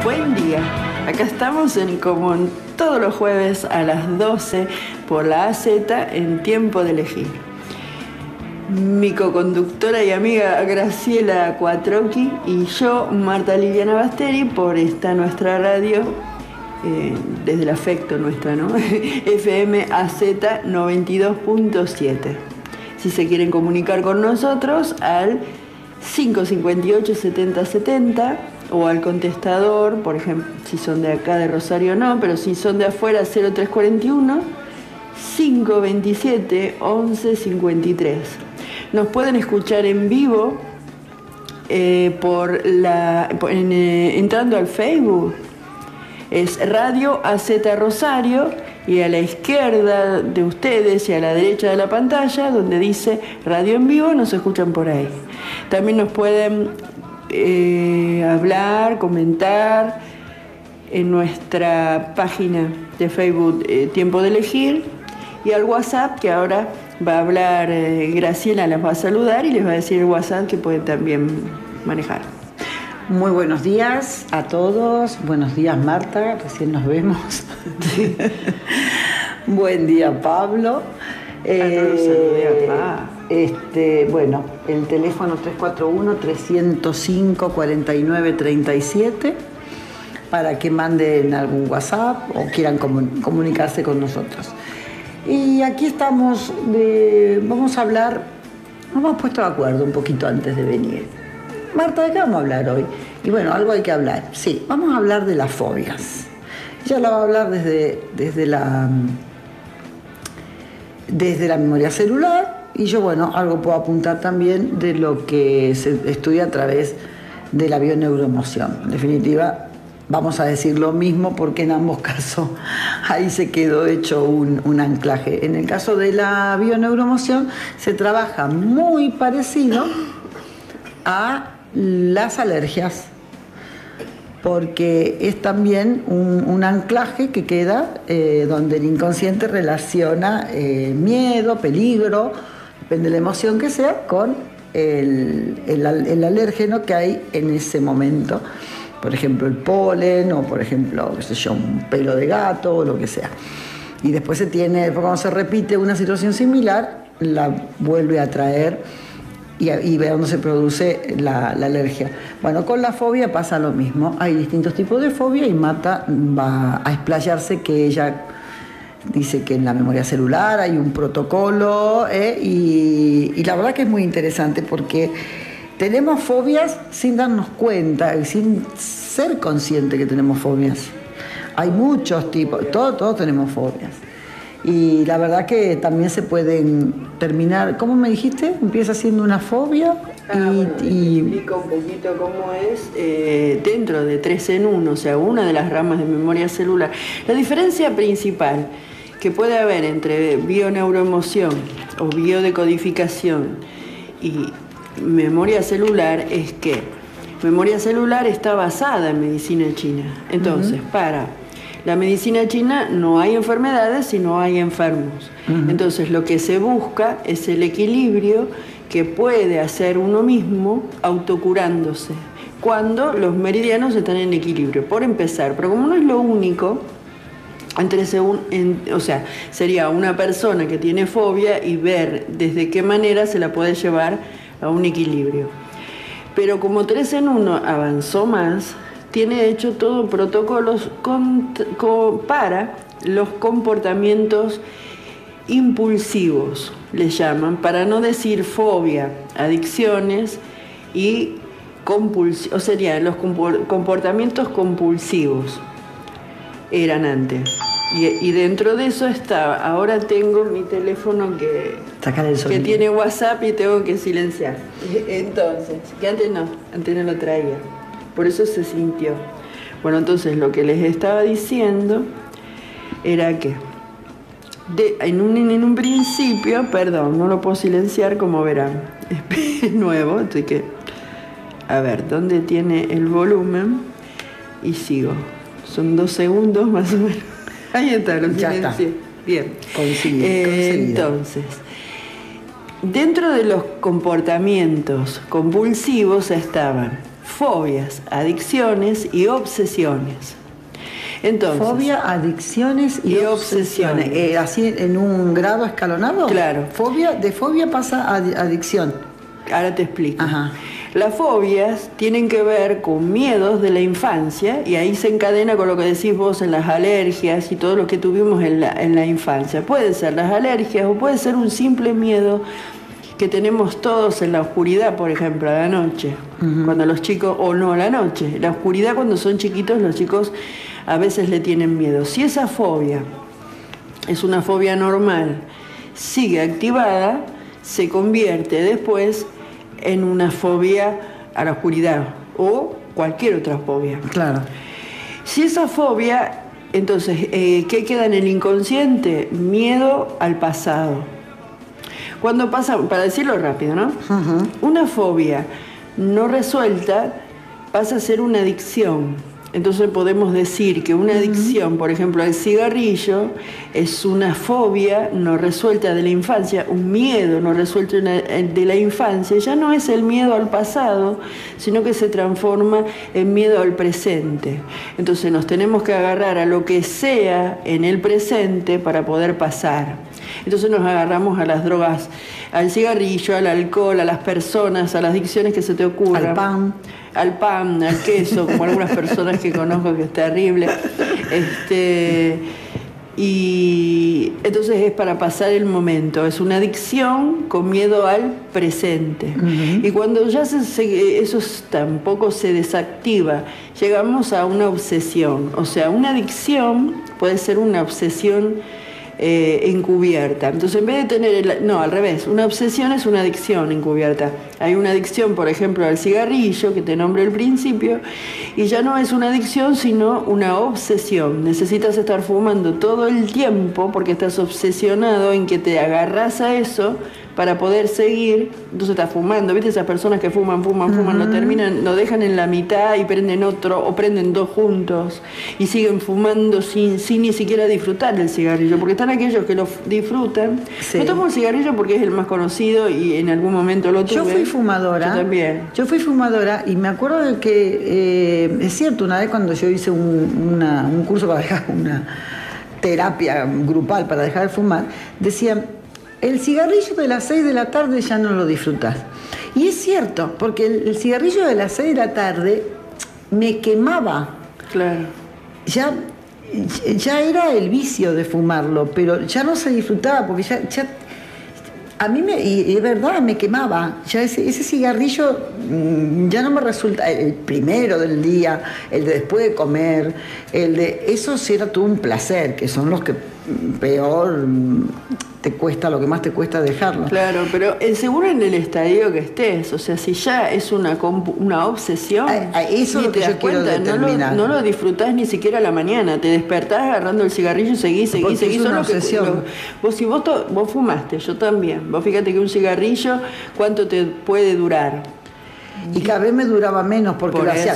Buen día. Acá estamos como en todos los jueves a las 12 por la AZ en Tiempo de Elegir. Mi coconductora y amiga Graciela Cuatroqui y yo, Marta Liliana Basteri, por esta nuestra radio, desde el afecto nuestra, ¿no? FM AZ 92.7. Si se quieren comunicar con nosotros, al 558 70 70 o al contestador, por ejemplo, si son de acá de Rosario no, pero si son de afuera, 0341 527 11 53. Nos pueden escuchar en vivo entrando al Facebook. Es Radio AZ Rosario, y a la izquierda de ustedes y a la derecha de la pantalla, donde dice Radio en Vivo, nos escuchan por ahí. También nos pueden hablar, comentar en nuestra página de Facebook Tiempo de Elegir, y al WhatsApp, que ahora va a hablar Graciela, las va a saludar y les va a decir el WhatsApp que pueden también manejar. Muy buenos días a todos. Buenos días, Marta, recién nos vemos. Sí. Buen día, Pablo. No lo saludé acá. Bueno, el teléfono 341-305-4937 para que manden algún WhatsApp o quieran comunicarse con nosotros. Y aquí estamos, vamos a hablar, nos hemos puesto de acuerdo un poquito antes de venir. Marta, ¿de qué vamos a hablar hoy? Y bueno, algo hay que hablar. Sí, vamos a hablar de las fobias. Ella la va a hablar desde la memoria celular, y yo, bueno, algo puedo apuntar también de lo que se estudia a través de la bioneuroemoción. En definitiva, vamos a decir lo mismo porque en ambos casos ahí se quedó hecho un anclaje. En el caso de la bioneuroemoción se trabaja muy parecido a las alergias, porque es también un anclaje que queda donde el inconsciente relaciona miedo, peligro, depende de la emoción que sea, con el alérgeno que hay en ese momento. Por ejemplo, el polen, o por ejemplo, qué sé yo, un pelo de gato, o lo que sea. Y después cuando se repite una situación similar, la vuelve a traer y ve dónde se produce la alergia. Bueno, con la fobia pasa lo mismo. Hay distintos tipos de fobia, y Marta va a explayarse que ella dice que en la memoria celular hay un protocolo, y la verdad que es muy interesante porque tenemos fobias sin darnos cuenta, sin ser consciente que tenemos fobias. Hay muchos tipos, todos tenemos fobias. Y la verdad que también se pueden terminar, ¿cómo me dijiste? Empieza siendo una fobia y explico un poquito cómo es dentro de 3 en 1, o sea, una de las ramas de memoria celular. La diferencia principal que puede haber entre bioneuroemoción o biodecodificación y memoria celular es que memoria celular está basada en medicina china. Entonces, para la medicina china no hay enfermedades, sino hay enfermos. Entonces, lo que se busca es el equilibrio que puede hacer uno mismo autocurándose cuando los meridianos están en equilibrio, por empezar. Pero como no es lo único, o sea, sería una persona que tiene fobia y ver desde qué manera se la puede llevar a un equilibrio. Pero como 3 en 1 avanzó más, tiene hecho todo protocolos para los comportamientos impulsivos, les llaman, para no decir fobia, adicciones y o serían los comportamientos compulsivos, eran antes. Y dentro de eso estaba, ahora tengo mi teléfono que tiene WhatsApp y tengo que silenciar. Entonces, que antes no lo traía. Por eso se sintió. Bueno, entonces lo que les estaba diciendo era que en un principio, perdón, no lo puedo silenciar, como verán, es nuevo, así que, a ver, ¿dónde tiene el volumen? Y sigo. Son 2 segundos más o menos. Ahí está, lo silencié. Bien. Entonces, dentro de los comportamientos compulsivos estaban fobias, adicciones y obsesiones. Entonces, fobia, adicciones y obsesiones. ¿Así en un grado escalonado? Claro. De fobia pasa a adicción. Ahora te explico. Ajá. Las fobias tienen que ver con miedos de la infancia y ahí se encadena con lo que decís vos en las alergias y todo lo que tuvimos en la infancia. Pueden ser las alergias o puede ser un simple miedo que tenemos todos en la oscuridad, por ejemplo, a la noche. Cuando los chicos, o no a la noche, la oscuridad cuando son chiquitos, los chicos a veces le tienen miedo. Si esa fobia es una fobia normal, sigue activada, se convierte después en una fobia a la oscuridad o cualquier otra fobia. Claro. Si esa fobia, entonces, ¿qué queda en el inconsciente? Miedo al pasado. Cuando pasa, para decirlo rápido, ¿no? Una fobia no resuelta pasa a ser una adicción. Entonces podemos decir que una adicción, por ejemplo, al cigarrillo, es una fobia no resuelta de la infancia, un miedo no resuelto de la infancia. Ya no es el miedo al pasado, sino que se transforma en miedo al presente. Entonces nos tenemos que agarrar a lo que sea en el presente para poder pasar. Entonces nos agarramos a las drogas, al cigarrillo, al alcohol, a las personas, a las adicciones que se te ocurran. Al pan, al queso, como algunas personas que conozco, que es terrible. Y entonces es para pasar el momento, es una adicción con miedo al presente. Y cuando ya eso tampoco se desactiva, llegamos a una obsesión. O sea, una adicción puede ser una obsesión encubierta. Entonces, en vez de tener... No, al revés. Una obsesión es una adicción encubierta. Hay una adicción, por ejemplo, al cigarrillo, que te nombré al principio, y ya no es una adicción, sino una obsesión. Necesitas estar fumando todo el tiempo porque estás obsesionado en que te agarras a eso para poder seguir. Entonces estás fumando. ¿Viste esas personas que fuman, lo terminan, lo dejan en la mitad y prenden otro, o prenden dos juntos y siguen fumando sin ni siquiera disfrutar del cigarrillo? Porque están aquellos que lo disfrutan. Sí. Yo tomo el cigarrillo porque es el más conocido y en algún momento lo tuve. Yo fui fumadora. Yo también. Yo fui fumadora y me acuerdo de que, es cierto, una vez cuando yo hice un curso para dejar una terapia grupal para dejar de fumar, decían: el cigarrillo de las 6 de la tarde ya no lo disfrutás. Y es cierto, porque el cigarrillo de las 6 de la tarde me quemaba. Claro. Ya era el vicio de fumarlo, pero ya no se disfrutaba, porque ya a mí y es verdad, me quemaba. Ya ese cigarrillo ya no me resulta, el primero del día, el de después de comer, eso sí era todo un placer, que son los que peor te cuesta, lo que más te cuesta dejarlo. Claro, pero seguro en el estadio que estés, o sea, si ya es una obsesión, eso es lo que yo quiero determinar. No lo disfrutás ni siquiera a la mañana, te despertás agarrando el cigarrillo y seguís. Es una obsesión. Vos fumaste, yo también. Vos fíjate que un cigarrillo, ¿cuánto te puede durar? Y cada vez me duraba menos porque lo hacía.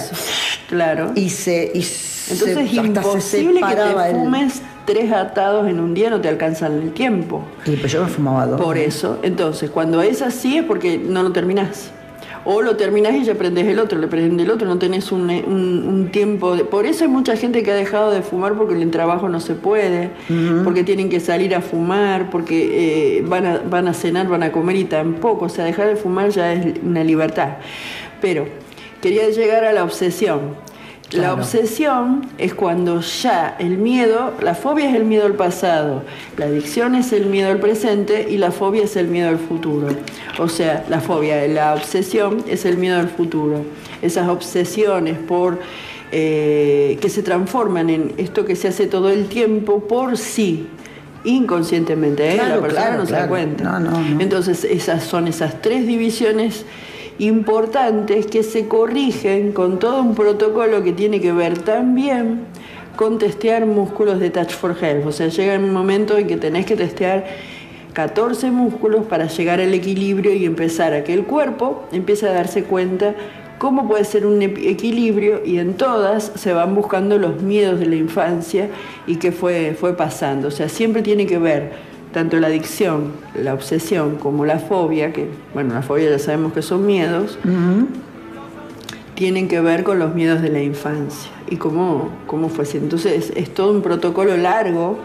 Claro. Entonces es imposible que te fumes 3 atados en un día, no te alcanzan el tiempo. Pero yo me fumaba 2. Por eso, entonces, cuando es así es porque no lo terminás. O lo terminás y ya prendés el otro, le prendés el otro, no tenés un tiempo. Por eso hay mucha gente que ha dejado de fumar porque en el trabajo no se puede, porque tienen que salir a fumar, porque van a cenar, van a comer y tampoco. O sea, dejar de fumar ya es una libertad. Pero quería llegar a la obsesión. Claro. La obsesión es cuando ya el miedo, la fobia es el miedo al pasado, la adicción es el miedo al presente y la fobia es el miedo al futuro. O sea, la obsesión es el miedo al futuro. Esas obsesiones que se transforman en esto que se hace todo el tiempo por sí, inconscientemente, claro, la persona claro, no se da cuenta. No. Entonces son esas 3 divisiones importantes que se corrigen con todo un protocolo que tiene que ver también con testear músculos de Touch for Health. O sea, llega un momento en que tenés que testear 14 músculos para llegar al equilibrio y empezar a que el cuerpo empiece a darse cuenta cómo puede ser un equilibrio, y en todas se van buscando los miedos de la infancia y qué fue pasando. O sea, siempre tiene que ver tanto la adicción, la obsesión como la fobia, que, bueno, la fobia ya sabemos que son miedos, tienen que ver con los miedos de la infancia y cómo fue así. Entonces es todo un protocolo largo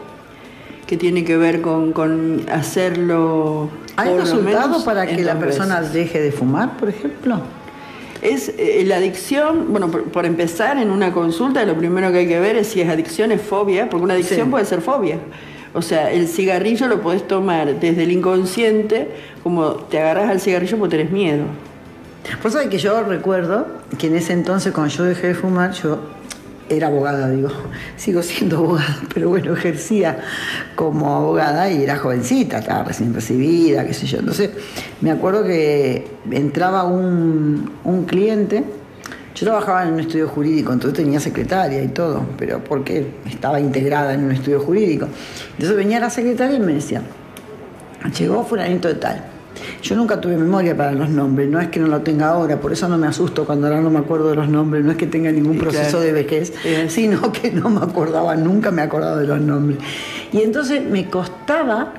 que tiene que ver con hacerlo. ¿Hay resultado para que la persona deje de fumar, por ejemplo? Es la adicción, bueno, por empezar en una consulta lo primero que hay que ver es si es adicción, es fobia, porque una adicción puede ser fobia. O sea, el cigarrillo lo podés tomar desde el inconsciente, como te agarras al cigarrillo porque tenés miedo. Pues sabés que yo recuerdo que en ese entonces, cuando yo dejé de fumar, yo era abogada, digo, sigo siendo abogada, pero bueno, ejercía como abogada y era jovencita, estaba recién recibida, qué sé yo. Entonces, me acuerdo que entraba un cliente, yo trabajaba en un estudio jurídico, entonces tenía secretaria y todo, pero porque estaba integrada en un estudio jurídico. Entonces venía la secretaria y me decía, llegó fulanito de tal. Yo nunca tuve memoria para los nombres, no es que no lo tenga ahora, por eso no me asusto cuando ahora no me acuerdo de los nombres, no es que tenga ningún proceso de vejez, sino que no me acordaba, nunca me acordaba de los nombres. Y entonces me costaba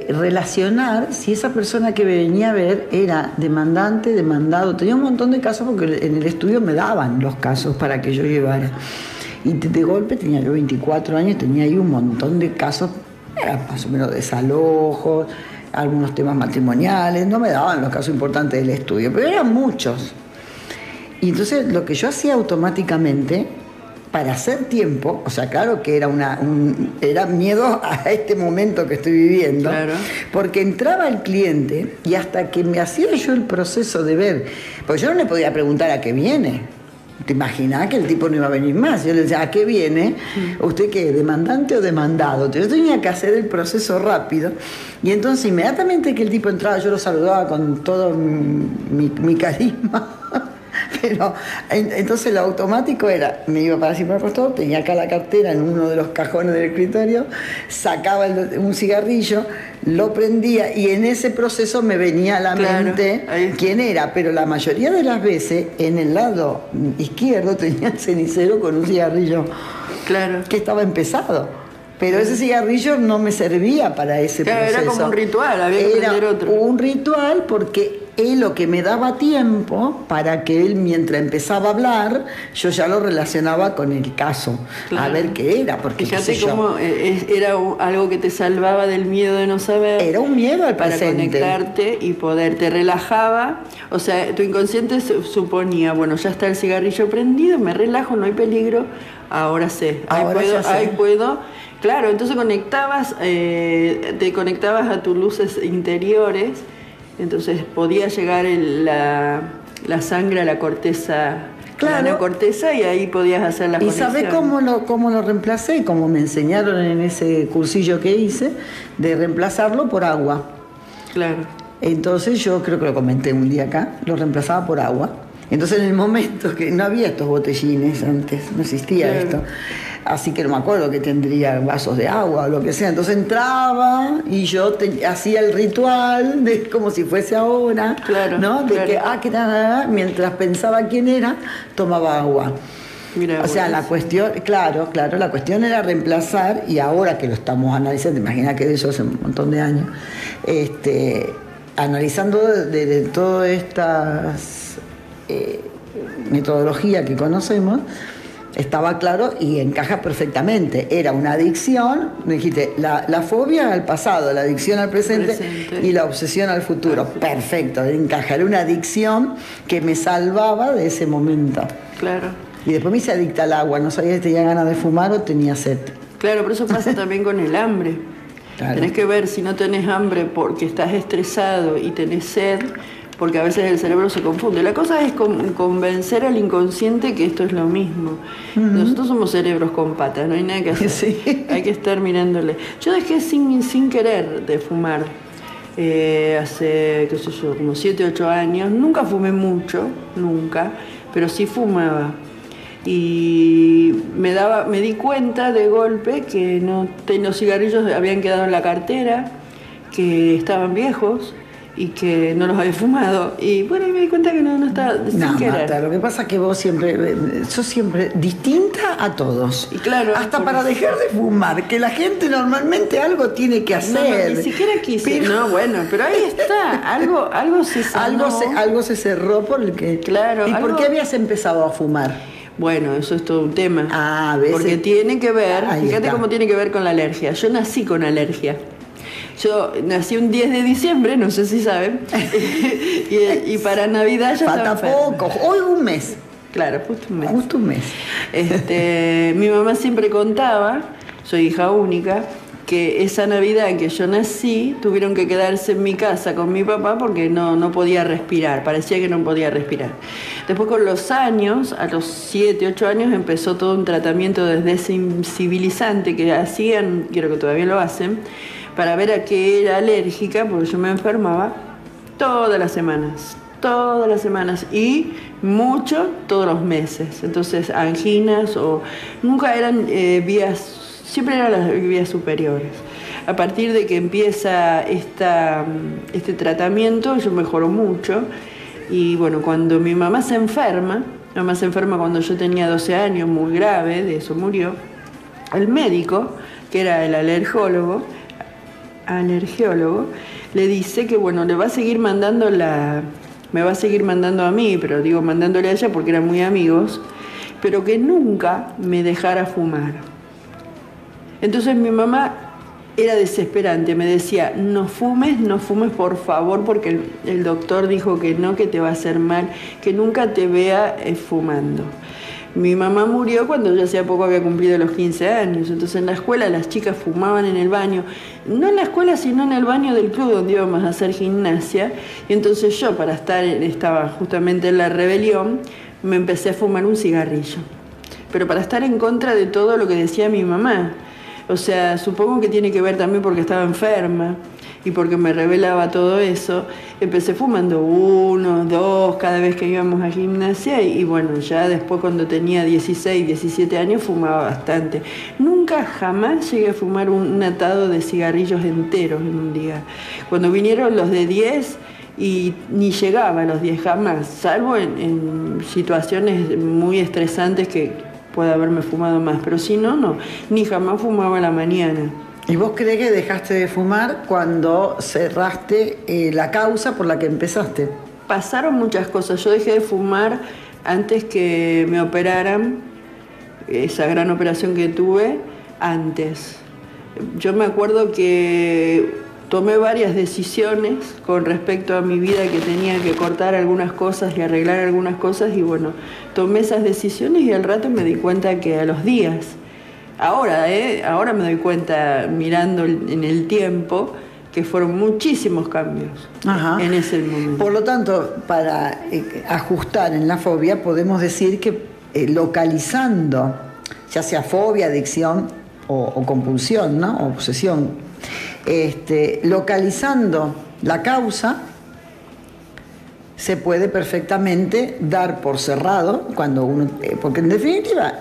relacionar si esa persona que me venía a ver era demandante, demandado. Tenía un montón de casos porque en el estudio me daban los casos para que yo llevara. Y de golpe tenía yo 24 años, tenía ahí un montón de casos, era más o menos desalojos, algunos temas matrimoniales, no me daban los casos importantes del estudio, pero eran muchos. Y entonces lo que yo hacía automáticamente, para hacer tiempo, o sea, claro que era miedo a este momento que estoy viviendo, claro, porque entraba el cliente y hasta que me hacía yo el proceso de ver, porque yo no le podía preguntar a qué viene. ¿Te imaginás que el tipo no iba a venir más? Yo le decía, ¿a qué viene? ¿Usted qué? ¿Demandante o demandado? Yo tenía que hacer el proceso rápido. Y entonces, inmediatamente que el tipo entraba, yo lo saludaba con todo mi carisma. Pero entonces lo automático era, me iba para encima del costado, tenía acá la cartera en uno de los cajones del escritorio, sacaba un cigarrillo, lo prendía y en ese proceso me venía a la mente quién era, pero la mayoría de las veces en el lado izquierdo tenía el cenicero con un cigarrillo que estaba empezado. Pero ese cigarrillo no me servía para ese proceso. Era como un ritual, había que prender otro. Un ritual porque es lo que me daba tiempo para que él, mientras empezaba a hablar, yo ya lo relacionaba con el caso, a ver qué era. Porque fíjate cómo era algo que te salvaba del miedo de no saber. Era un miedo al presente. Para conectarte y poder, te relajaba. O sea, tu inconsciente suponía, bueno, ya está el cigarrillo prendido, me relajo, no hay peligro, ahora sé. Ahí puedo. Claro, entonces te conectabas a tus luces interiores, entonces podía llegar la sangre a la corteza, la neocorteza, y ahí podías hacer la conexión. ¿Y sabés cómo lo reemplacé? Como me enseñaron en ese cursillo que hice, de reemplazarlo por agua. Claro. Entonces yo creo que lo comenté un día acá, lo reemplazaba por agua. Entonces en el momento que no había estos botellines antes, no existía esto, así que no me acuerdo que tendría vasos de agua o lo que sea. Entonces entraba y yo hacía el ritual de como si fuese ahora, ¿no? De que mientras pensaba quién era, tomaba agua. Mira, o sea, la cuestión, la cuestión era reemplazar, y ahora que lo estamos analizando, imagina que de eso hace un montón de años, analizando de todas estas metodología que conocemos, estaba claro y encaja perfectamente. Era una adicción, me dijiste, la fobia al pasado, la adicción al presente y la obsesión al futuro. Perfecto, encaja. Era una adicción que me salvaba de ese momento. Claro. Y después me hice adicta al agua, no sabía si tenía ganas de fumar o tenía sed. Claro, pero eso pasa también con el hambre. Claro. Tenés que ver si no tenés hambre porque estás estresado y tenés sed, porque a veces el cerebro se confunde. La cosa es convencer al inconsciente que esto es lo mismo. Nosotros somos cerebros con patas, no hay nada que hacer. Sí. Hay que estar mirándole. Yo dejé sin querer de fumar hace, qué sé yo, como 7, 8 años. Nunca fumé mucho, nunca, pero sí fumaba. Y me di cuenta de golpe que los cigarrillos habían quedado en la cartera, que estaban viejos, y que no los había fumado. Y bueno, y me di cuenta que no estaba sin querer. Marta, lo que pasa es que vos sos siempre distinta a todos. Y claro, hasta para dejar de fumar, que la gente normalmente algo tiene que hacer. No, ni siquiera quise. No, bueno, pero ahí está. Algo se sanó. Algo se cerró por el que... Claro. ¿Y por qué habías empezado a fumar? Bueno, eso es todo un tema. Ah, ¿ves? Porque tiene que ver, Ahí fíjate está. cómo tiene que ver con la alergia. Yo nací con alergia. Yo nací un 10 de diciembre, no sé si saben, y para Navidad ya falta estaba enferma. poco, hoy un mes. Claro, justo un mes. Justo un mes. Mi mamá siempre contaba, soy hija única, que esa Navidad en que yo nací tuvieron que quedarse en mi casa con mi papá porque no podía respirar, parecía que no podía respirar. Después con los años, a los 7, 8 años, empezó todo un tratamiento de desensibilizante que hacían, creo que todavía lo hacen, para ver a qué era alérgica, porque yo me enfermaba todas las semanas y mucho todos los meses. Entonces anginas o nunca eran vías, siempre eran las vías superiores. A partir de que empieza este tratamiento yo mejoro mucho y bueno, cuando mi mamá se enferma cuando yo tenía 12 años, muy grave, de eso murió, el médico, que era el alergiólogo, le dice que bueno, me va a seguir mandando a mí, pero digo mandándole a ella porque eran muy amigos, pero que nunca me dejara fumar. Entonces mi mamá era desesperante, me decía, no fumes por favor, porque el doctor dijo que no, que te va a hacer mal, que nunca te vea fumando. Mi mamá murió cuando yo hacía poco había cumplido los 15 años, entonces en la escuela las chicas fumaban en el baño, no en la escuela sino en el baño del club donde íbamos a hacer gimnasia, y entonces yo estaba justamente en la rebelión, me empecé a fumar un cigarrillo, pero para estar en contra de todo lo que decía mi mamá. O sea, supongo que tiene que ver también porque estaba enferma y porque me revelaba todo eso. Empecé fumando 1, 2 cada vez que íbamos a gimnasia y bueno, ya después cuando tenía 16, 17 años fumaba bastante. Nunca jamás llegué a fumar un atado de cigarrillos enteros en un día. Cuando vinieron los de 10 y ni llegaba a los 10 jamás, salvo en situaciones muy estresantes que puede haberme fumado más, pero si no, ni jamás fumaba a la mañana. ¿Y vos crees que dejaste de fumar cuando cerraste la causa por la que empezaste? Pasaron muchas cosas. Yo dejé de fumar antes que me operaran, esa gran operación que tuve, antes. Yo me acuerdo que tomé varias decisiones con respecto a mi vida, que tenía que cortar algunas cosas y arreglar algunas cosas, y bueno, tomé esas decisiones y al rato me di cuenta que a los días, ahora me doy cuenta mirando en el tiempo que fueron muchísimos cambios. Ajá. En ese momento. Por lo tanto, para ajustar en la fobia podemos decir que localizando, ya sea fobia, adicción o compulsión, ¿no? O obsesión, localizando la causa, se puede perfectamente dar por cerrado cuando uno, porque en definitiva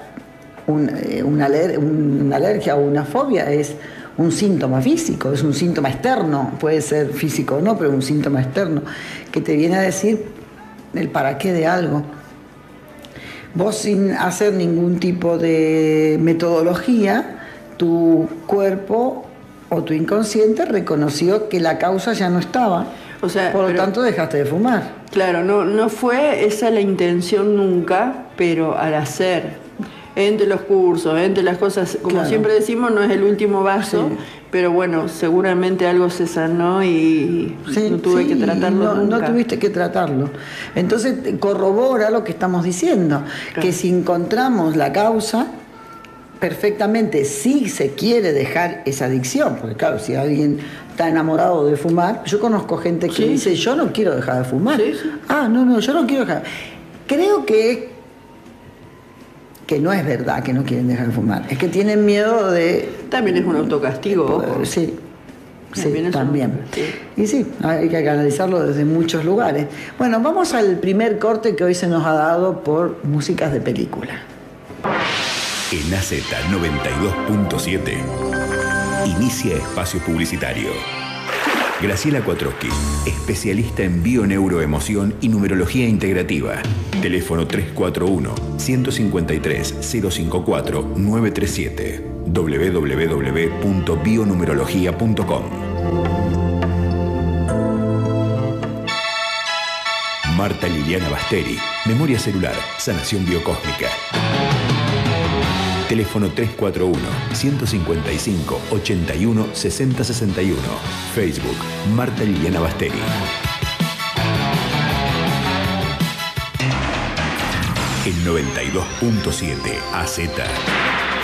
una alergia o una fobia es un síntoma físico, es un síntoma externo, puede ser físico o no, pero un síntoma externo que te viene a decir el para qué de algo. Vos, sin hacer ningún tipo de metodología, tu cuerpo o tu inconsciente reconoció que la causa ya no estaba. O sea, por lo tanto dejaste de fumar. Claro, no fue esa la intención nunca, pero al hacer entre los cursos, entre las cosas, como claro, siempre decimos, no es el último vaso, sí, pero bueno, seguramente algo se sanó y sí, no tuve que tratarlo nunca. No tuviste que tratarlo. Entonces corrobora lo que estamos diciendo, claro, que si encontramos la causa, perfectamente, si se quiere dejar esa adicción, porque claro, si alguien está enamorado de fumar, yo conozco gente que dice, yo no quiero dejar de fumar. Sí, sí. No, yo no quiero dejar. Creo que no es verdad que no quieren dejar de fumar, es que tienen miedo de... También es un autocastigo. Sí, también. Sí. Y sí, hay que analizarlo desde muchos lugares. Bueno, vamos al primer corte que hoy se nos ha dado por músicas de película. En AZ 92.7 inicia espacio publicitario. Graciela Quattrocchi, especialista en bioneuroemoción y numerología integrativa. Teléfono 341-153-054-937. www.bionumerología.com. Marta Liliana Basteri, memoria celular, sanación biocósmica. Teléfono 341-155-81-6061. Facebook, Marta Liliana Basteri. En 92.7 AZ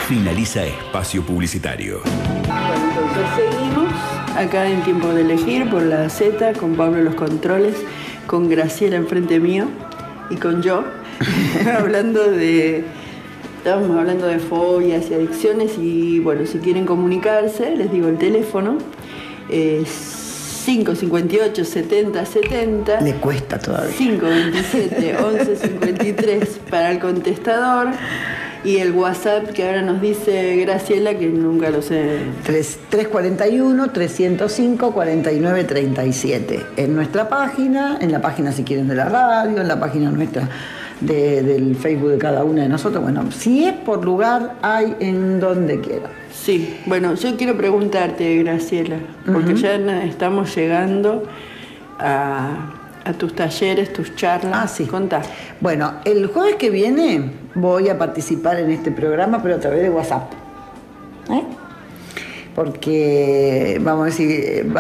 finaliza espacio publicitario. Bueno, entonces seguimos acá en Tiempo de Elegir por la Z, con Pablo en los controles, con Graciela enfrente mío y con yo, estábamos hablando de fobias y adicciones. Y bueno, si quieren comunicarse, les digo el teléfono, 558 70 70. Le cuesta todavía. 527 11 53 para el contestador. Y el WhatsApp que ahora nos dice Graciela, que nunca lo sé. 341-305-4937. En nuestra página, en la página si quieren de la radio, en la página nuestra del Facebook de cada una de nosotros. Bueno, si es por lugar, hay en donde quiera. Sí, bueno, yo quiero preguntarte, Graciela, porque ya estamos llegando a tus talleres, tus charlas. Ah, sí. Contá. Bueno, el jueves que viene voy a participar en este programa, pero a través de WhatsApp. Porque, vamos a decir,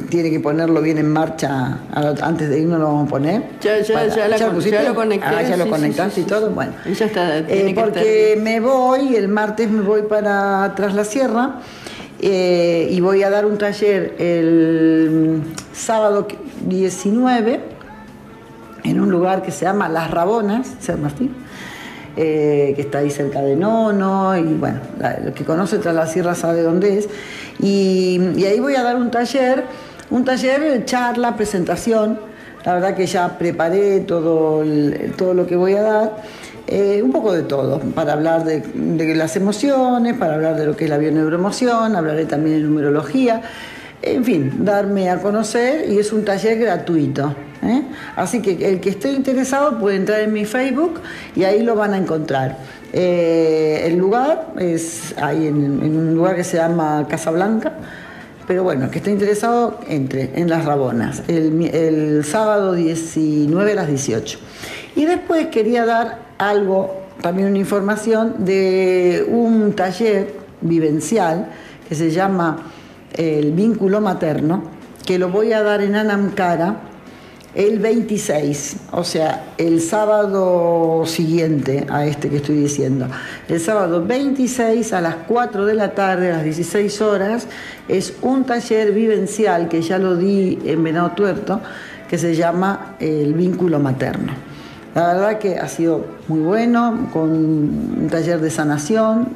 tiene que ponerlo bien en marcha. Antes de irnos lo vamos a poner. Ya lo conecté. Ah, ya lo sí, conectaste sí, y todo. Bueno, ya está. Porque me voy, el martes me voy para Tras la Sierra. Y voy a dar un taller el sábado 19 en un lugar que se llama Las Rabonas, San Martín, que está ahí cerca de Nono, y bueno, el que conoce Tras la Sierra sabe dónde es. Y ahí voy a dar un taller, charla, presentación. La verdad que ya preparé todo lo que voy a dar. Un poco de todo, para hablar de las emociones, para hablar de lo que es la bioneuroemoción, hablaré también de numerología, en fin, darme a conocer, y es un taller gratuito. Así que el que esté interesado puede entrar en mi Facebook y ahí lo van a encontrar. El lugar es ahí en un lugar que se llama Casa Blanca, pero bueno, el que esté interesado entre en Las Rabonas, el sábado 19 a las 18. Y después quería dar algo, también una información de un taller vivencial que se llama El Vínculo Materno, que lo voy a dar en Anamcara el 26, o sea, el sábado siguiente a este que estoy diciendo. El sábado 26 a las 4 de la tarde, a las 16 horas, es un taller vivencial que ya lo di en Venado Tuerto, que se llama El Vínculo Materno. La verdad que ha sido muy bueno, con un taller de sanación,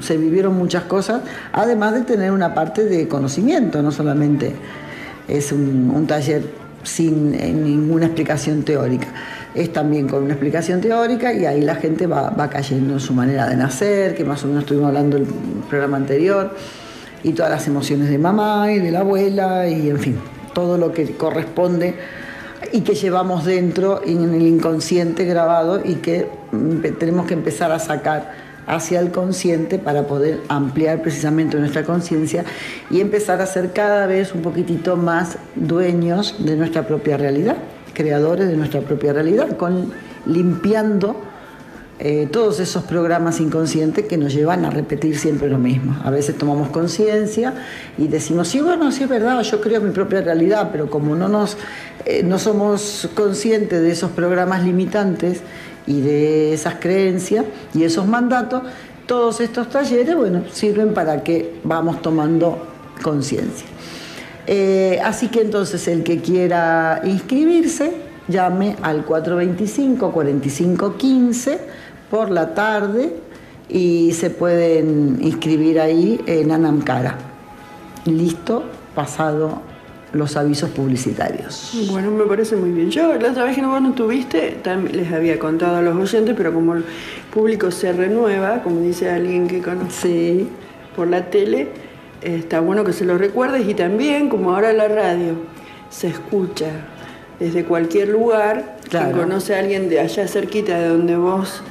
se vivieron muchas cosas, además de tener una parte de conocimiento, no solamente es un taller sin ninguna explicación teórica, es también con una explicación teórica, y ahí la gente va cayendo en su manera de nacer, que más o menos estuvimos hablando en el programa anterior, y todas las emociones de mamá y de la abuela, y en fin, todo lo que corresponde y que llevamos dentro en el inconsciente grabado, y que tenemos que empezar a sacar hacia el consciente para poder ampliar precisamente nuestra conciencia y empezar a ser cada vez un poquitito más dueños de nuestra propia realidad, creadores de nuestra propia realidad, limpiando todos esos programas inconscientes que nos llevan a repetir siempre lo mismo. A veces tomamos conciencia y decimos, sí, bueno, sí es verdad, yo creo mi propia realidad, pero como no somos conscientes de esos programas limitantes y de esas creencias y esos mandatos, todos estos talleres, bueno, sirven para que vamos tomando conciencia. Así que entonces el que quiera inscribirse, llame al 425-4515 por la tarde y se pueden inscribir ahí en Anamcara. Listo, pasado los avisos publicitarios. Bueno, me parece muy bien. Yo la otra vez que vos no tuviste, también les había contado a los oyentes, pero como el público se renueva, como dice alguien que conoce por la tele, está bueno que se lo recuerdes, y también, como ahora la radio se escucha desde cualquier lugar, Claro. quien conoce a alguien de allá cerquita de donde vos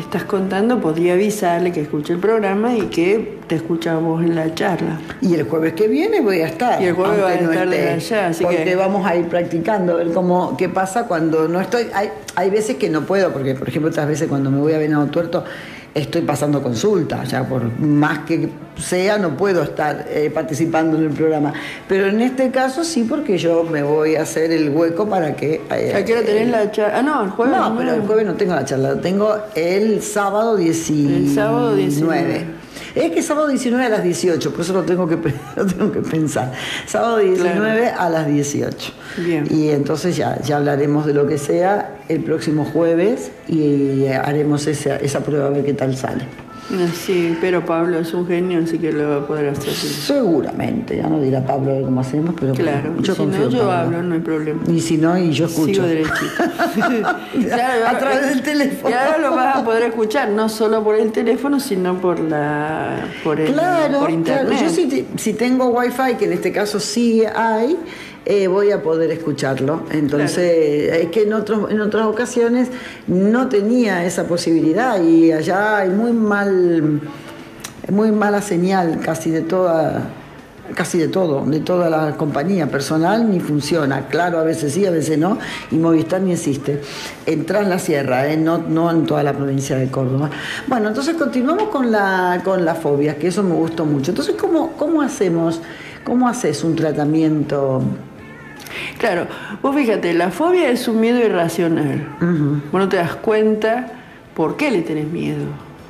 estás contando, podría avisarle que escuche el programa y que te escucha a vos en la charla. Y el jueves que viene voy a estar. Y el jueves aunque vas a estar esté, desde allá, así porque que... vamos a ir practicando, a ver qué pasa cuando no estoy. Hay veces que no puedo, porque por ejemplo otras veces cuando me voy a Venado Tuerto estoy pasando consulta, ya por más que sea no puedo estar participando en el programa. Pero en este caso sí, porque yo me voy a hacer el hueco para que... ¿A qué hora tenés la charla? Ah, no, el jueves. No, pero el jueves no tengo la charla, lo tengo el sábado 19. El sábado 19. Es que sábado 19 a las 18, por eso lo tengo que pensar. Sábado 19 Claro. a las 18. Bien. Y entonces ya hablaremos de lo que sea el próximo jueves y haremos esa prueba a ver qué tal sale. Sí, pero Pablo es un genio, así que lo va a poder hacer. Seguramente, ya no dirá Pablo a ver cómo hacemos, pero Claro, bueno, yo si confío no en yo Pablo. hablo, no hay problema. Y si no, y yo escucho. Sigo derechito. A través del teléfono. Y ahora lo vas a poder escuchar, no solo por el teléfono, sino por por internet. Claro. Yo si tengo wifi, que en este caso sí hay, voy a poder escucharlo. Entonces, es que en otras ocasiones no tenía esa posibilidad y allá hay muy mala señal de toda la compañía personal, ni funciona. Claro, a veces sí, a veces no, y Movistar ni existe. Entra en la sierra, no en toda la provincia de Córdoba. Bueno, entonces continuamos con la fobia, que eso me gustó mucho. Entonces, ¿cómo hacemos? ¿Cómo haces un tratamiento? Claro, vos fíjate, la fobia es un miedo irracional. Vos no te das cuenta por qué le tenés miedo.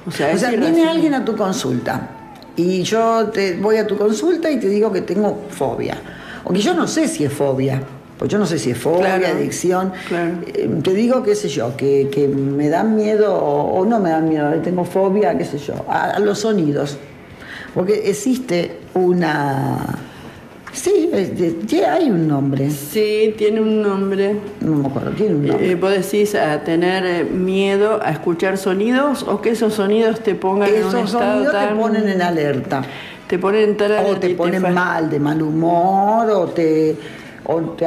O sea, viene alguien a tu consulta y yo voy a tu consulta y te digo que tengo fobia. O que yo no sé si es fobia. Pues yo no sé si es fobia, Claro, adicción. claro. Te digo, qué sé yo, que me dan miedo o no me dan miedo, tengo fobia, qué sé yo, a los sonidos. Porque existe una... Sí, hay un nombre. Sí, tiene un nombre. No me acuerdo, tiene un nombre. Vos decís a tener miedo a escuchar sonidos, o que esos sonidos te pongan en un Esos estado sonidos tan... te ponen en alerta. Te ponen en tal O alerta te y ponen fa- mal, de mal humor, o te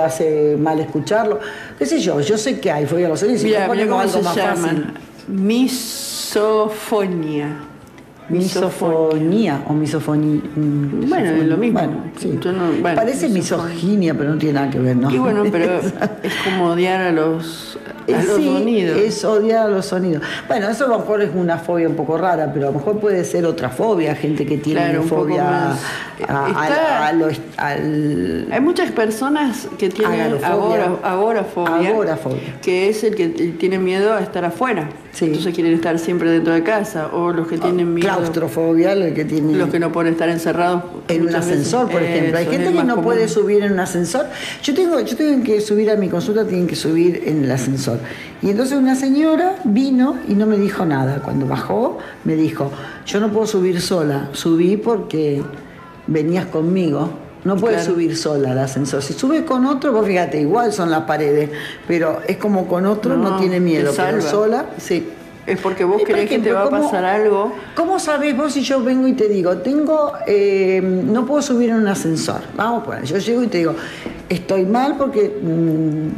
hace mal escucharlo. Qué sé yo sé que hay fobia a los sonidos. Mira, Si mira ponemos cómo se algo más fácil. llaman. Misofonía. Misofonía o misofonía. Bueno, es lo mismo. Bueno, sí. Yo no- bueno, Parece misofonía. misoginia, pero no tiene nada que ver, ¿no? Y bueno, pero es como odiar a los Sí, sonidos. es odiar a los sonidos. Bueno, eso a lo mejor es una fobia un poco rara, pero a lo mejor puede ser otra fobia, gente que tiene Claro, un poco fobia más. Hay muchas personas que tienen agorafobia, que es el que tiene miedo a estar afuera. Sí. Entonces quieren estar siempre dentro de casa, o los que tienen miedo, claustrofobia, el que tiene los que no pueden estar encerrados en un muchas ascensor, veces. por ejemplo. Hay Eso gente es que más no común. puede subir en un ascensor. Yo tengo que subir a mi consulta, tienen que subir en el ascensor. Y entonces una señora vino y no me dijo nada. Cuando bajó, me dijo, yo no puedo subir sola. Subí porque venías conmigo. No puedes Claro. subir sola al ascensor. Si sube con otro, vos fíjate, igual son las paredes, pero es como con otro, no tiene miedo. te Pero salva. sola, sí. Es porque vos Y por creés que te ejemplo, va a pasar algo. ¿Cómo sabés vos si yo vengo y te digo, no puedo subir en un ascensor? Vamos por ahí. Yo llego y te digo, estoy mal porque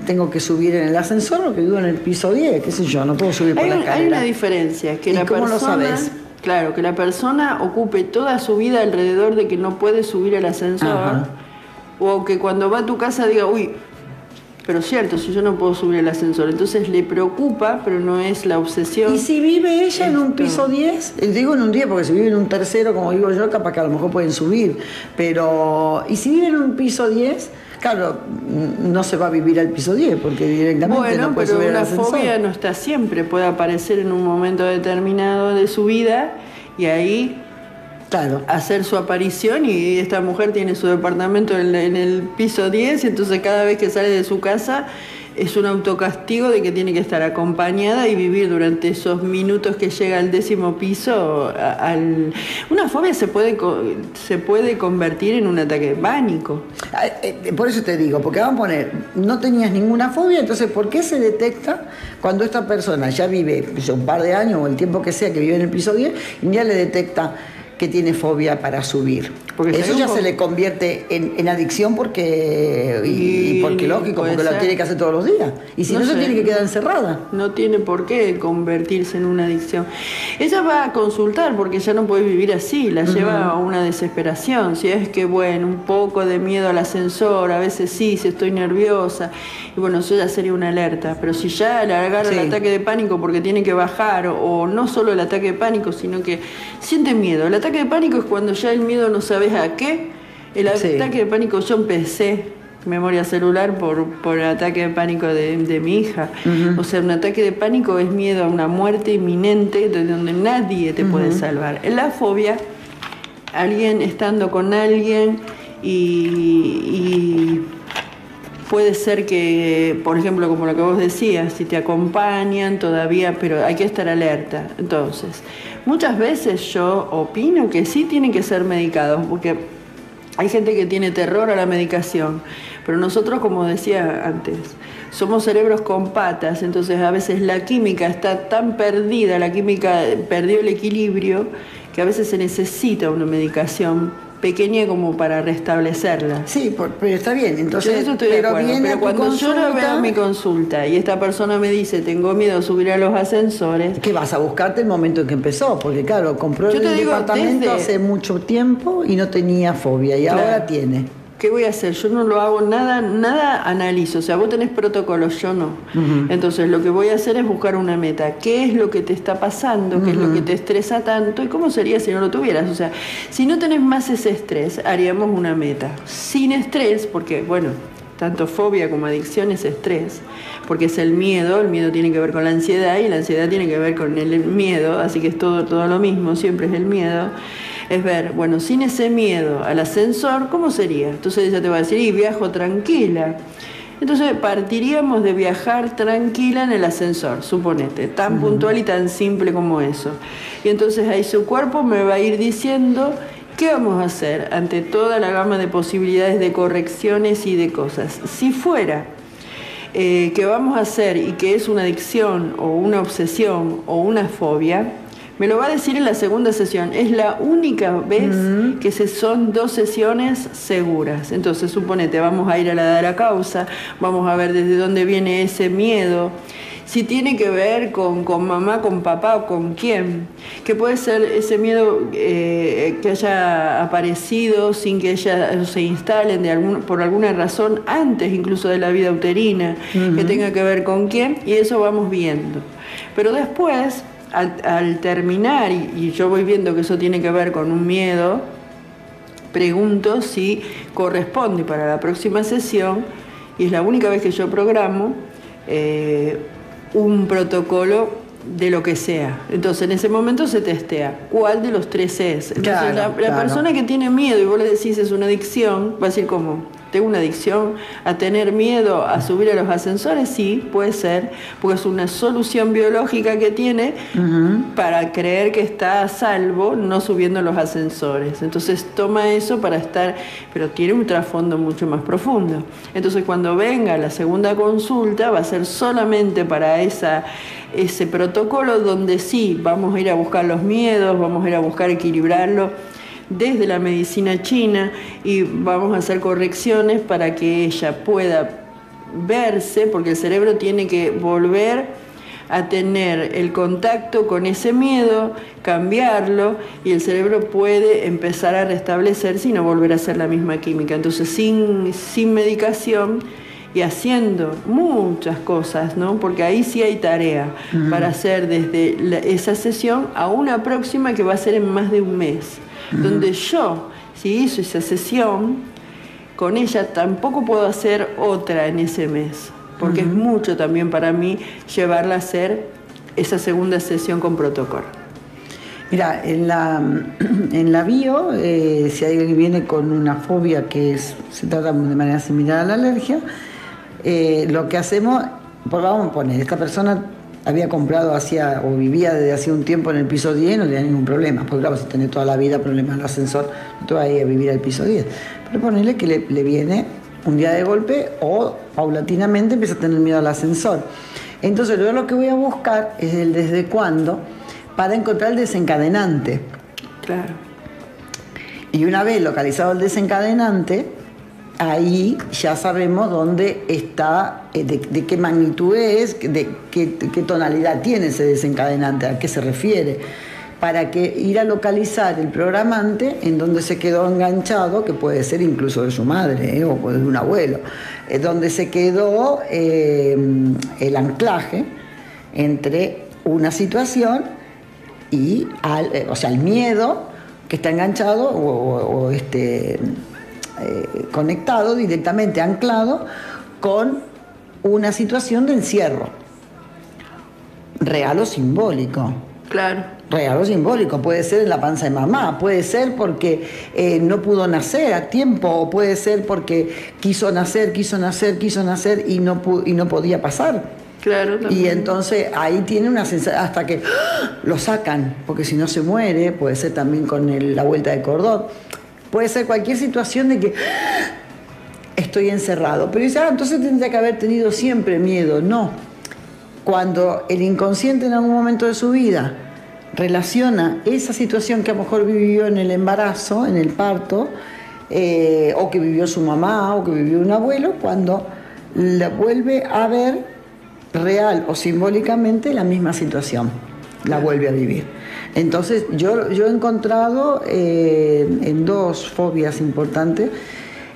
tengo que subir en el ascensor porque vivo en el piso 10, qué sé yo, no puedo subir por la escalera. Hay una diferencia, que ¿Y la cómo persona, lo sabés? claro, que la persona ocupe toda su vida alrededor de que no puede subir al ascensor, Ajá. o que cuando va a tu casa diga, uy, pero cierto, si yo no puedo subir el ascensor, entonces le preocupa, pero no es la obsesión. ¿Y si vive ella en un Esto. piso 10? Digo en un 10 porque si vive en un tercero, como digo yo, capaz que a lo mejor pueden subir. Pero, ¿y si vive en un piso 10? Claro, no se va a vivir al piso 10 porque directamente Bueno, no puede pero subir al una ascensor. fobia no está siempre, puede aparecer en un momento determinado de su vida y ahí Claro. hacer su aparición, y esta mujer tiene su departamento en el piso 10, y entonces cada vez que sale de su casa es un autocastigo de que tiene que estar acompañada y vivir durante esos minutos que llega al 10º piso. Una fobia se puede convertir en un ataque de pánico. Por eso te digo, porque vamos a poner, no tenías ninguna fobia, entonces ¿por qué se detecta cuando esta persona ya vive un par de años o el tiempo que sea que vive en el piso 10 y ya le detecta que tiene fobia para subir. Porque eso ya se le convierte en adicción porque lógico, porque lo tiene que hacer todos los días. Y si no se tiene que quedar encerrada. No tiene por qué convertirse en una adicción. Ella va a consultar porque ya no puede vivir así, la lleva a una desesperación. Si es que, bueno, un poco de miedo al ascensor, a veces sí, si estoy nerviosa, y bueno, eso ya sería una alerta. Pero si ya le agarra el ataque de pánico porque tiene que bajar, o no solo el ataque de pánico, sino que siente miedo. El ataque de pánico es cuando ya el miedo no sabes a qué. El ataque de pánico, yo empecé memoria celular por el ataque de pánico de mi hija. O sea, un ataque de pánico es miedo a una muerte inminente de donde nadie te puede salvar. En la fobia, alguien estando con alguien y puede ser que, por ejemplo, como lo que vos decías, si te acompañan todavía, pero hay que estar alerta. Entonces, muchas veces yo opino que sí tienen que ser medicados, porque hay gente que tiene terror a la medicación, pero nosotros, como decía antes, somos cerebros con patas, entonces a veces la química está tan perdida, la química perdió el equilibrio, que a veces se necesita una medicación pequeña como para restablecerla. Sí, pero está bien, entonces yo eso estoy de acuerdo, pero cuando yo lo veo en mi consulta y esta persona me dice, tengo miedo de subir a los ascensores, que vas a buscarte el momento en que empezó, porque claro, compró el departamento hace mucho tiempo y no tenía fobia, y ahora tiene. ¿Qué voy a hacer? Yo no lo hago, nada analizo. O sea, vos tenés protocolos, yo no. Entonces, lo que voy a hacer es buscar una meta. ¿Qué es lo que te está pasando? ¿Qué es lo que te estresa tanto? ¿Y cómo sería si no lo tuvieras? O sea, si no tenés más ese estrés, haríamos una meta. Sin estrés, porque, bueno, tanto fobia como adicción es estrés, porque es el miedo tiene que ver con la ansiedad y la ansiedad tiene que ver con el miedo, así que es todo lo mismo, siempre es el miedo. Es ver, bueno, sin ese miedo al ascensor, ¿cómo sería? Entonces ella te va a decir, y viajo tranquila. Entonces partiríamos de viajar tranquila en el ascensor, suponete, tan puntual y tan simple como eso. Y entonces ahí su cuerpo me va a ir diciendo qué vamos a hacer ante toda la gama de posibilidades de correcciones y de cosas. Si fuera que vamos a hacer y que es una adicción o una obsesión o una fobia, me lo va a decir en la segunda sesión. Es la única vez que son 2 sesiones seguras. Entonces, suponete, vamos a ir a la de la causa, vamos a ver desde dónde viene ese miedo, si tiene que ver con mamá, con papá o con quién, que puede ser ese miedo que haya aparecido sin que ella se instalen por alguna razón antes incluso de la vida uterina, que tenga que ver con quién, y eso vamos viendo. Pero después, al terminar, y yo voy viendo que eso tiene que ver con un miedo, pregunto si corresponde para la próxima sesión, y es la única vez que yo programo, un protocolo de lo que sea. Entonces en ese momento se testea cuál de los 3 es. Entonces la persona que tiene miedo y vos le decís es una adicción, va a decir ¿cómo? ¿Tengo una adicción a tener miedo a subir a los ascensores? Sí, puede ser, porque es una solución biológica que tiene para creer que está a salvo no subiendo los ascensores. Entonces toma eso para estar, pero tiene un trasfondo mucho más profundo. Entonces cuando venga la segunda consulta va a ser solamente para ese protocolo donde sí, vamos a ir a buscar los miedos, vamos a ir a buscar equilibrarlo desde la medicina china y vamos a hacer correcciones para que ella pueda verse, porque el cerebro tiene que volver a tener el contacto con ese miedo, cambiarlo, y el cerebro puede empezar a restablecerse y no volver a hacer la misma química. Entonces sin medicación y haciendo muchas cosas, ¿no? Porque ahí sí hay tarea para hacer desde esa sesión a una próxima que va a ser en más de un mes. Donde yo, si hizo esa sesión, con ella tampoco puedo hacer otra en ese mes, porque es mucho también para mí llevarla a hacer esa segunda sesión con protocolo. Mira, en la bio, si alguien viene con una fobia se trata de manera similar a la alergia, lo que hacemos, pues vamos a poner, esta persona había comprado o vivía desde hacía un tiempo en el piso 10, no tenía ningún problema, porque claro, si tenés toda la vida problemas en el ascensor, no te vas a ir a vivir al piso 10. Pero ponerle que le viene un día de golpe o paulatinamente empieza a tener miedo al ascensor. Entonces yo lo que voy a buscar es el desde cuándo para encontrar el desencadenante. Claro. Y una vez localizado el desencadenante, ahí ya sabemos dónde está, de qué magnitud es, de qué tonalidad tiene ese desencadenante, a qué se refiere, para que ir a localizar el programante en donde se quedó enganchado, que puede ser incluso de su madre, o de un abuelo, donde se quedó el anclaje entre una situación y el miedo que está enganchado o conectado directamente, anclado con una situación de encierro, real o simbólico. Claro. Real o simbólico, puede ser en la panza de mamá, puede ser porque no pudo nacer a tiempo, o puede ser porque quiso nacer y no podía pasar. Claro, también. Y entonces ahí tiene una sensación, hasta que lo sacan, porque si no se muere, puede ser también con la vuelta de cordón, puede ser cualquier situación de que estoy encerrado. Pero dice, entonces tendría que haber tenido siempre miedo. No. Cuando el inconsciente en algún momento de su vida relaciona esa situación que a lo mejor vivió en el embarazo, en el parto, o que vivió su mamá, o que vivió un abuelo, cuando la vuelve a ver real o simbólicamente la misma situación, la vuelve a vivir. Entonces yo he encontrado en dos fobias importantes,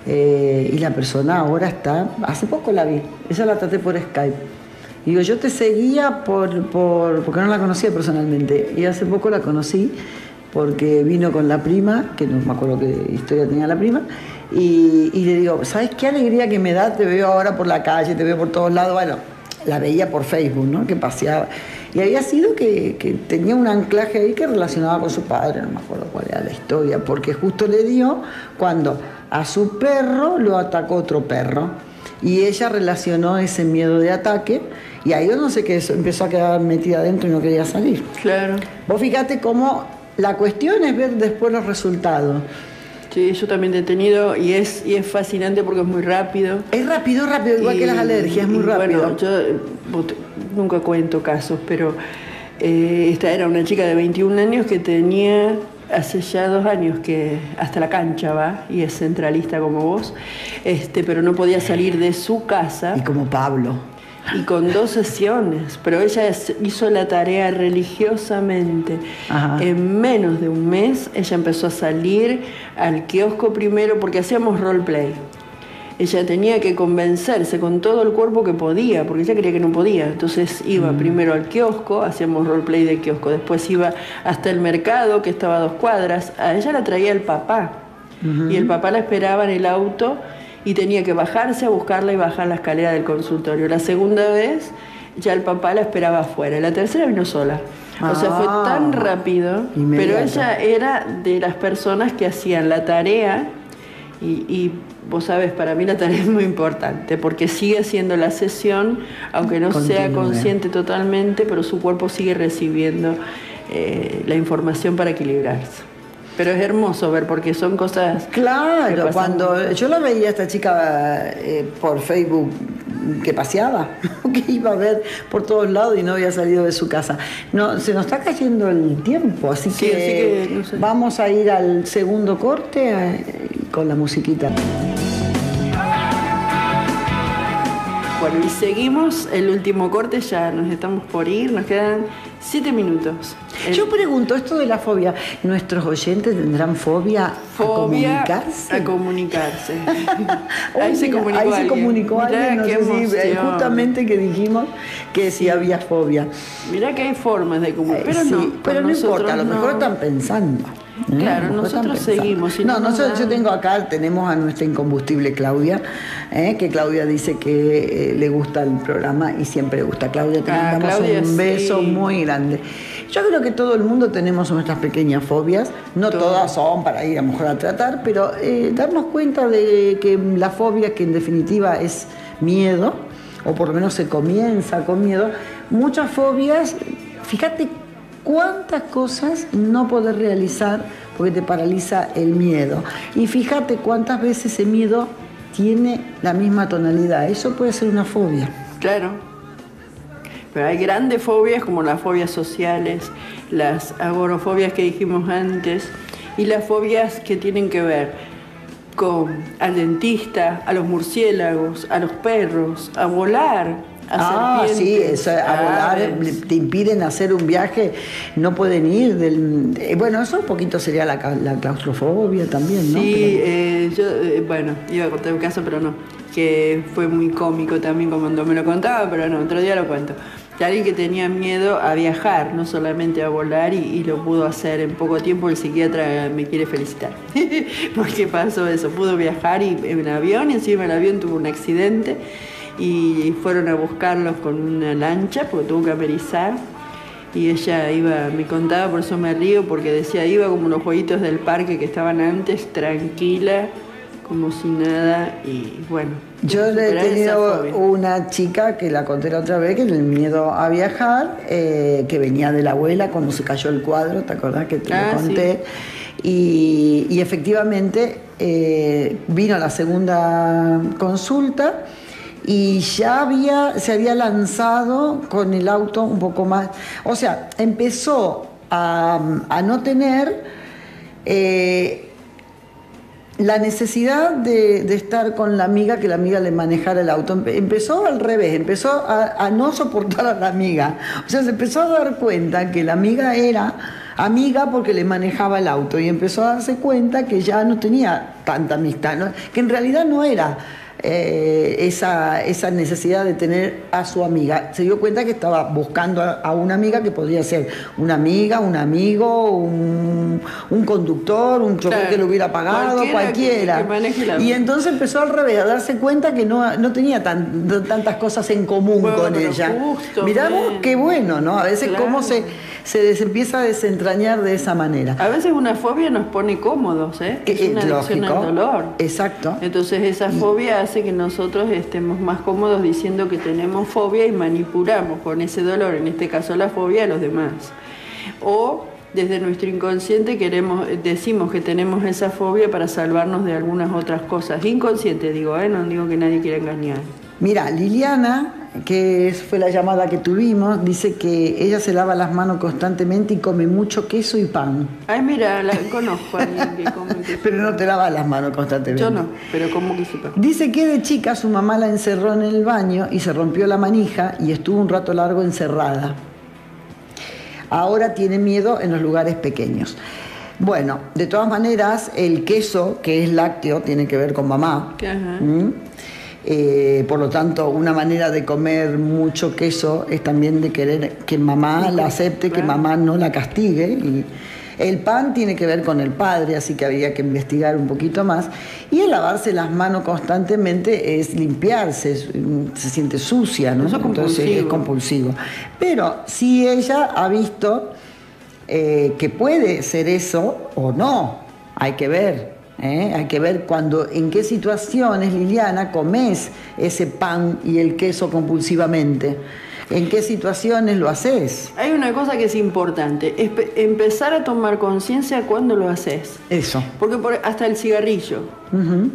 y la persona ahora está, hace poco la vi, ella la traté por Skype. Digo, yo te seguía porque no la conocía personalmente, y hace poco la conocí porque vino con la prima, que no me acuerdo qué historia tenía la prima, y le digo, ¿sabes qué alegría que me da? Te veo ahora por la calle, te veo por todos lados. Bueno, la veía por Facebook, ¿no? Que paseaba. Y había sido que tenía un anclaje ahí que relacionaba con su padre, no me acuerdo cuál era la historia, porque justo le dio cuando a su perro lo atacó otro perro. Y ella relacionó ese miedo de ataque, y ahí yo no sé qué, empezó a quedar metida adentro y no quería salir. Claro. Vos fíjate cómo la cuestión es ver después los resultados. Sí, yo también he tenido, y es fascinante porque es muy rápido. Es rápido, igual que las alergias, es muy rápido. Bueno, yo nunca cuento casos, pero esta era una chica de 21 años que tenía hace ya 2 años que hasta la cancha va, y es centralista como vos, pero no podía salir de su casa. Y como Pablo. Y con 2 sesiones, pero ella hizo la tarea religiosamente. Ajá. En menos de un mes ella empezó a salir al kiosco primero, porque hacíamos roleplay. Ella tenía que convencerse con todo el cuerpo que podía, porque ella creía que no podía. Entonces iba primero al kiosco, hacíamos roleplay de kiosco, después iba hasta el mercado, que estaba a 2 cuadras. A ella la traía el papá, y el papá la esperaba en el auto, y tenía que bajarse a buscarla y bajar la escalera del consultorio. La segunda vez ya el papá la esperaba afuera. La tercera vino sola. O sea, fue tan rápido. Inmediato. Pero ella era de las personas que hacían la tarea, y vos sabés, para mí la tarea es muy importante, porque sigue haciendo la sesión, aunque no sea consciente totalmente, pero su cuerpo sigue recibiendo la información para equilibrarse. Pero es hermoso ver, porque son cosas... Claro, cuando yo la veía a esta chica por Facebook que paseaba, que iba a ver por todos lados y no había salido de su casa. No, se nos está cayendo el tiempo, así que no sé. Vamos a ir al segundo corte con la musiquita. Bueno, y seguimos el último corte, ya nos estamos por ir, nos quedan 7 minutos. Yo pregunto, esto de la fobia, ¿nuestros oyentes tendrán fobia a comunicarse? A comunicarse. Ahí se comunicó alguien, no sé si, justamente que dijimos que sí había fobia. Mirá que hay formas de comunicar, pero sí, no. Pero no importa, a lo mejor están pensando. Claro, nosotros seguimos. Si yo tengo acá, tenemos a nuestra incombustible Claudia, que Claudia dice que le gusta el programa y siempre le gusta. Claudia, te mandamos un beso muy grande. Yo creo que todo el mundo tenemos nuestras pequeñas fobias, no todas son para ir a lo mejor a tratar, pero darnos cuenta de que la fobia, que en definitiva es miedo, o por lo menos se comienza con miedo, muchas fobias, fíjate cuántas cosas no podés realizar porque te paraliza el miedo. Y fíjate cuántas veces ese miedo tiene la misma tonalidad. Eso puede ser una fobia. Claro. Pero hay grandes fobias como las fobias sociales, las agorafobias que dijimos antes, Y las fobias que tienen que ver al dentista, a los murciélagos, a los perros, a volar, a serpientes. Sí, eso, a volar te impiden hacer un viaje, no pueden ir bueno, eso un poquito sería la claustrofobia también, ¿no? Sí, yo, bueno, iba a contar un caso, pero no, que fue muy cómico también cuando me lo contaba, pero no, otro día lo cuento. Que alguien que tenía miedo a viajar, no solamente a volar, y lo pudo hacer en poco tiempo. El psiquiatra me quiere felicitar, porque pasó eso, pudo viajar en avión, y encima el avión tuvo un accidente, y fueron a buscarlos con una lancha, porque tuvo que amerizar, y ella iba, me contaba, por eso me río, porque decía, iba como los jueguitos del parque que estaban antes, tranquila, como si nada, y bueno. Yo he tenido una chica que la conté la otra vez, que el miedo a viajar, que venía de la abuela cuando se cayó el cuadro, ¿te acordás que te lo conté? Sí. Y efectivamente vino la segunda consulta y ya se había lanzado con el auto un poco más, o sea, empezó a no tener la necesidad de estar con la amiga, que la amiga le manejara el auto. Empezó al revés, empezó a no soportar a la amiga. O sea, se empezó a dar cuenta que la amiga era amiga porque le manejaba el auto, y empezó a darse cuenta que ya no tenía tanta amistad, ¿no? Que en realidad no era esa necesidad de tener a su amiga. Se dio cuenta que estaba buscando a una amiga que podría ser una amiga, un amigo, un conductor, un chofer que lo hubiera pagado, cualquiera. Y entonces empezó al revés, a darse cuenta que no tenía tantas cosas en común con ella. Miramos qué bueno, ¿no? A veces cómo se empieza a desentrañar de esa manera. A veces una fobia nos pone cómodos, es una adicción al dolor. Exacto. Entonces esa fobia hace que nosotros estemos más cómodos diciendo que tenemos fobia y manipulamos con ese dolor, en este caso la fobia, a los demás. O desde nuestro inconsciente decimos que tenemos esa fobia para salvarnos de algunas otras cosas. Inconsciente digo, no digo que nadie quiera engañar. Mira, Liliana, que fue la llamada que tuvimos, dice que ella se lava las manos constantemente y come mucho queso y pan. Ay, mira, conozco a alguien que come queso. Pero no te lavas las manos constantemente. Yo no, pero como queso y pan. Dice que de chica su mamá la encerró en el baño y se rompió la manija y estuvo un rato largo encerrada. Ahora tiene miedo en los lugares pequeños. Bueno, de todas maneras, el queso, que es lácteo, tiene que ver con mamá. Ajá. Por lo tanto, una manera de comer mucho queso es también de querer que mamá la acepte, que mamá no la castigue. Y el pan tiene que ver con el padre, así que habría que investigar un poquito más. Y el lavarse las manos constantemente es limpiarse, se siente sucia, ¿no? Entonces es compulsivo. Pero si ella ha visto que puede ser eso o no, hay que ver. Hay que ver en qué situaciones, Liliana, comes ese pan y el queso compulsivamente. ¿En qué situaciones lo haces? Hay una cosa que es importante, empezar a tomar conciencia cuando lo haces. Eso. Porque hasta el cigarrillo.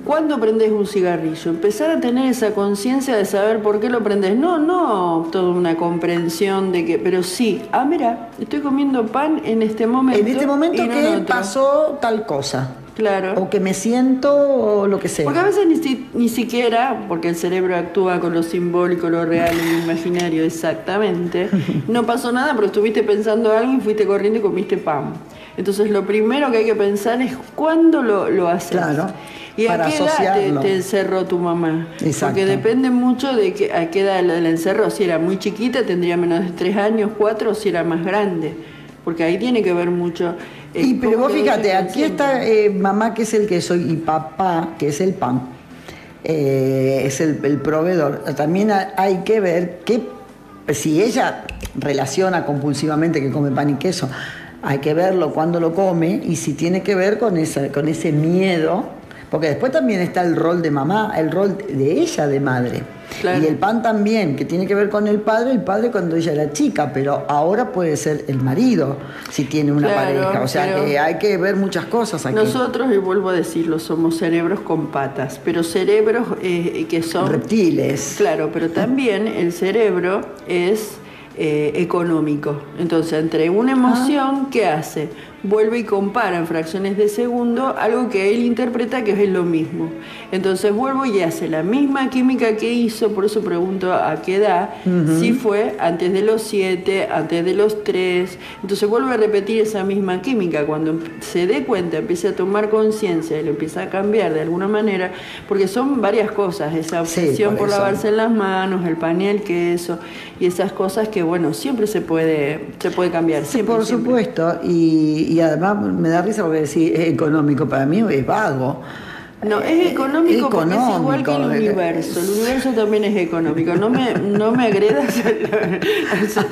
¿Cuándo prendés un cigarrillo? Empezar a tener esa conciencia de saber por qué lo prendés. No toda una comprensión de que, pero sí, mira, estoy comiendo pan en este momento. En este momento que pasó tal cosa. Claro. O que me siento, o lo que sea. Porque a veces ni siquiera, porque el cerebro actúa con lo simbólico, lo real y lo imaginario, exactamente. No pasó nada, pero estuviste pensando algo y fuiste corriendo y comiste pan. Entonces lo primero que hay que pensar es cuándo lo haces. Claro. ¿Y a qué edad te encerró tu mamá? Exacto. Porque depende mucho de a qué edad la encerró. Si era muy chiquita, tendría menos de 3 años, 4, o si era más grande. Porque ahí tiene que ver mucho. Pero vos fíjate, aquí está mamá, que es el queso, y papá, que es el pan, es el proveedor. También hay que ver que si ella relaciona compulsivamente que come pan y queso, hay que verlo cuando lo come y si tiene que ver con ese miedo, porque después también está el rol de mamá, el rol de ella de madre. Claro. Y el pan también, que tiene que ver con el padre cuando ella era chica, pero ahora puede ser el marido, si tiene una pareja. O sea que hay que ver muchas cosas aquí. Nosotros, y vuelvo a decirlo, somos cerebros con patas, pero cerebros que son... reptiles. Claro, pero también el cerebro es económico. Entonces, entre una emoción, ¿qué hace? Vuelve y compara en fracciones de segundo algo que él interpreta que es lo mismo. Entonces vuelvo y hace la misma química que hizo, por eso pregunto a qué edad, si fue antes de los 7, antes de los 3. Entonces vuelve a repetir esa misma química. Cuando se dé cuenta, empiece a tomar conciencia y lo empieza a cambiar de alguna manera, porque son varias cosas, esa obsesión por lavarse las manos, el pan y el queso, y esas cosas que, bueno, siempre se puede cambiar. Sí, siempre, por supuesto, y además me da risa porque decir es económico, para mí es vago. No, es económico porque es igual que el universo. El universo también es económico. No me agredas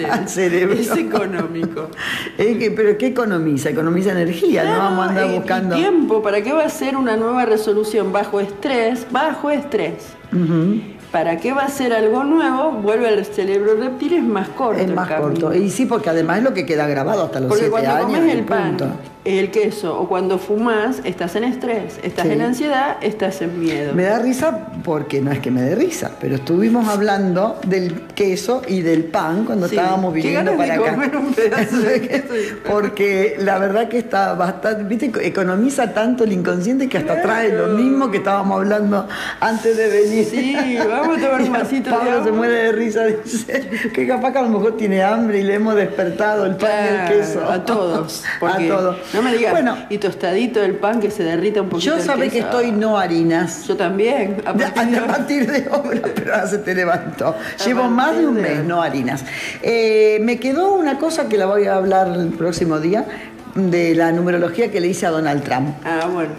al cerebro. Es económico. Pero ¿qué economiza? Economiza energía, no vamos a andar buscando... tiempo. ¿Para qué va a ser una nueva resolución bajo estrés? Bajo estrés. ¿Para qué va a ser algo nuevo? Vuelve al cerebro reptil, es más corto. Es más corto. Y sí, porque además es lo que queda grabado hasta los 7 años. Porque cuando comes el pan, el queso, o cuando fumas, estás en estrés, estás en ansiedad, estás en miedo. Me da risa porque no es que me dé risa, pero estuvimos hablando del queso y del pan cuando estábamos viniendo para acá. Comer un pedazo de queso porque la verdad que está bastante, viste, economiza tanto el inconsciente que hasta trae lo mismo que estábamos hablando antes de venir. Sí, vamos a tomar un vasito de agua. Pablo se muere de risa, dice que capaz que a lo mejor tiene hambre y le hemos despertado el pan y el queso. A todos. A todos. No me digas, y tostadito el pan que se derrita un poquito. Yo sabés que estoy no harinas. Yo también. A partir de ahora, pero ahora se te levantó. Llevo más de un mes no harinas. Me quedó una cosa que la voy a hablar el próximo día, de la numerología que le hice a Donald Trump. Ah, bueno.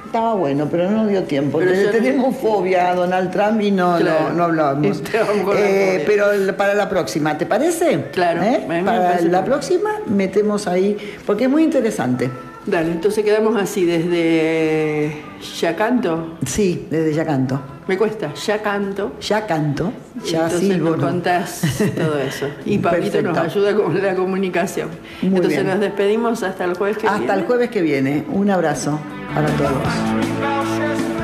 Estaba bueno, pero no dio tiempo. Tenemos fobia a Donald Trump y no hablábamos. Pero para la próxima, ¿te parece? Claro. Para la próxima metemos ahí, porque es muy interesante. Dale, entonces quedamos así, desde ya canto. Sí, desde ya canto. Me cuesta, ya canto. Ya canto, ya entonces silbo. Nos contás todo eso. Y Pablito nos ayuda con la comunicación. Muy entonces bien. Nos despedimos hasta el jueves que viene. Hasta el jueves que viene. Un abrazo para todos.